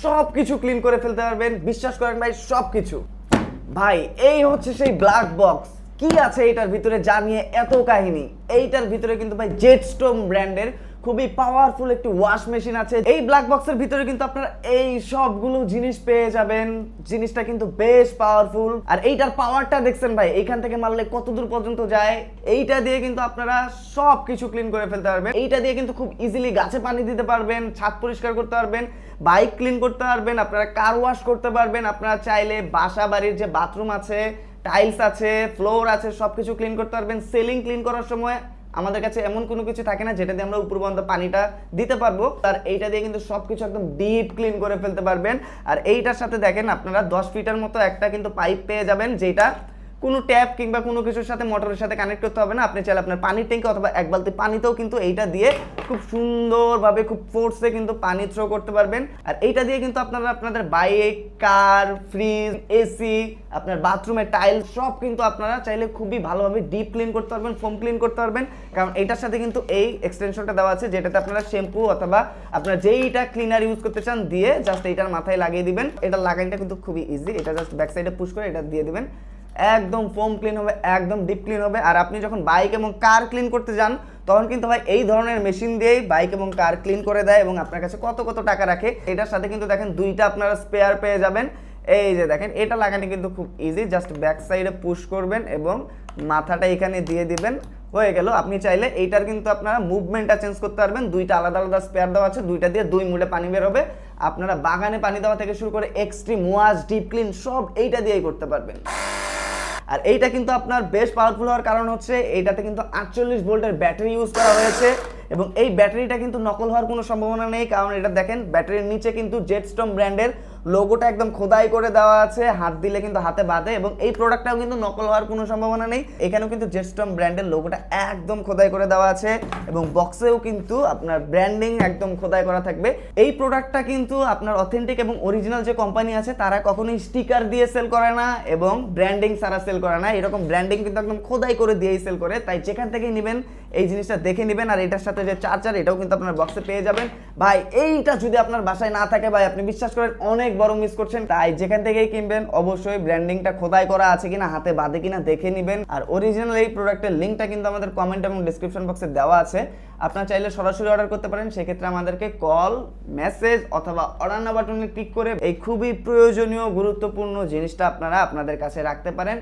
সবকিছু ক্লিন করে ফেলতে পারবেন। বিশ্বাস করেন ভাই, সবকিছু। ভাই এই হচ্ছে সেই ব্ল্যাক বক্স। কি আছে এটার ভিতরে জানিয়ে এত কাহিনী? এইটার ভিতরে কিন্তু ভাই জেটস্টোম ব্র্যান্ডের খুবই পাওয়ারফুল একটি ওয়াশ মেশিন আছে। এই ব্ল্যাক বক্সের ভিতরে কিন্তু আপনারা এই সবগুলো জিনিস পেয়ে যাবেন। জিনিসটা কিন্তু বেশ পাওয়ারফুল। আর এইটার পাওয়ারটা দেখছেন ভাই, এইখান থেকে মারলে কত দূর পর্যন্ত যায়। এইটা দিয়ে কিন্তু আপনারা সব কিছু ক্লিন করে ফেলতে পারবেন। এইটা দিয়ে কিন্তু খুব ইজিলি গাছে পানি দিতে পারবেন, ছাদ পরিষ্কার করতে পারবেন, বাইক ক্লিন করতে পারবেন, আপনারা কার ওয়াশ করতে পারবেন। আপনারা চাইলে বাসা বাড়ির যে বাথরুম আছে, টাইলস আছে, ফ্লোর আছে, সবকিছু ক্লিন করতে পারবেন। সিলিং ক্লিন করার সময় আমাদের কাছে এমন কোনো কিছু থাকে না যেটা দিয়ে আমরা উপর পর্যন্ত পানিটা দিতে পারবো। আর এইটা দিয়ে কিন্তু সবকিছু একদম ডিপ ক্লিন করে ফেলতে পারবেন। আর এইটার সাথে দেখেন আপনারা 10 ফিটের মতো একটা কিন্তু পাইপ পেয়ে যাবেন, যেটা কোনো ট্যাপ কিংবা কোনো কিছুর সাথে মোটরের সাথে কানেক্ট করতে হবে না। আপনি চাইলে আপনার পানির ট্যাঙ্কি অথবা এক বালতি পানিতেও কিন্তু এইটা দিয়ে খুব সুন্দরভাবে খুব ফোর্সে কিন্তু পানি থ্রো করতে পারবেন। আর এইটা দিয়ে কিন্তু আপনারা আপনাদের বাইক, কার, ফ্রিজ, এসি, আপনার বাথরুমের টাইল সব কিন্তু আপনারা চাইলে খুবই ভালোভাবে ডিপ ক্লিন করতে পারবেন, ফোম ক্লিন করতে পারবেন। কারণ এইটার সাথে কিন্তু এই এক্সটেনশনটা দেওয়া আছে, যেটাতে আপনারা শ্যাম্পু অথবা আপনারা যেইটা ক্লিনার ইউজ করতে চান দিয়ে জাস্ট এইটার মাথায় লাগিয়ে দিবেন। এটা লাগাইটা কিন্তু খুবই ইজি। এটা জাস্ট ব্যাক সাইডে পুশ করে এটা দিয়ে দিবেন, একদম ফোম ক্লিন হবে, একদম ডিপ ক্লিন হবে। আর আপনি যখন বাইক এবং কার ক্লিন করতে যান তখন কিন্তু ভাই এই ধরনের মেশিন দিয়েই বাইক এবং কার ক্লিন করে দেয় এবং আপনার কাছে কত কত টাকা রাখে। এটার সাথে কিন্তু দেখেন দুইটা আপনারা স্পেয়ার পেয়ে যাবেন। এই যে দেখেন, এটা লাগানো কিন্তু খুব ইজি। জাস্ট ব্যাক সাইডে পুশ করবেন এবং মাথাটা এখানে দিয়ে দিবেন, হয়ে গেল। আপনি চাইলে এইটার কিন্তু আপনারা মুভমেন্টটা চেঞ্জ করতে পারবেন। দুইটা আলাদা আলাদা স্পেয়ার দেওয়া আছে, দুইটা দিয়ে দুই মুডে পানি বের হবে। আপনারা বাগানে পানি দেওয়া থেকে শুরু করে এক্সট্রিম ওয়াশ, ডিপ ক্লিন সব এইটা দিয়েই করতে পারবেন। আর এইটা কিন্তু আপনার বেশ পাওয়ারফুল হওয়ার কারণ হচ্ছে এইটাতে কিন্তু 48 ভোল্টের ব্যাটারি ইউজ করা হয়েছে এবং এই ব্যাটারিটা কিন্তু নকল হওয়ার কোনো সম্ভাবনা নেই। কারণ এটা দেখেন ব্যাটারির নিচে কিন্তু জেটস্টোম ব্র্যান্ডের লোগোটা একদম খোদাই করে দেওয়া আছে, হাত দিলে কিন্তু হাতে বাঁধে এবং এই প্রোডাক্টটাও কিন্তু নকল হওয়ার কোনো সম্ভাবনা নেই। এখানেও কিন্তু জেটস্টোম ব্র্যান্ডের লোগোটা একদম খোদাই করে দেওয়া আছে এবং বক্সেও কিন্তু আপনার ব্র্যান্ডিং একদম খোদাই করা থাকবে। এই প্রোডাক্টটা কিন্তু আপনার অথেন্টিক এবং অরিজিনাল যে কোম্পানি আছে তারা কখনোই স্টিকার দিয়ে সেল করে না এবং ব্র্যান্ডিং ছাড়া সেল করে না। এরকম ব্র্যান্ডিং কিন্তু একদম খোদাই করে দিয়েই সেল করে। তাই যেখান থেকেই নেবেন এই জিনিসটা দেখে নেবেন। আর এটার সাথে যে চার্জার, এটাও কিন্তু আপনার বক্সে পেয়ে যাবেন। ভাই এইটা যদি আপনার বাসায় না থাকে ভাই, আপনি বিশ্বাস করেন অনেক বড় মিস করছেন। তাই যেখান থেকেই কিনবেন অবশ্যই ব্র্যান্ডিংটা খোদাই করা আছে কিনা, হাতে বাঁধে কিনা দেখে নেবেন। আর অরিজিনাল এই প্রোডাক্টের লিঙ্কটা কিন্তু আমাদের কমেন্ট এবং ডেসক্রিপশন বক্সে দেওয়া আছে। আপনারা চাইলে সরাসরি অর্ডার করতে পারেন। সেক্ষেত্রে আমাদেরকে কল, মেসেজ অথবা অর্ডার নাও বাটনে ক্লিক করে এই খুবই প্রয়োজনীয় গুরুত্বপূর্ণ জিনিসটা আপনারা আপনাদের কাছে রাখতে পারেন।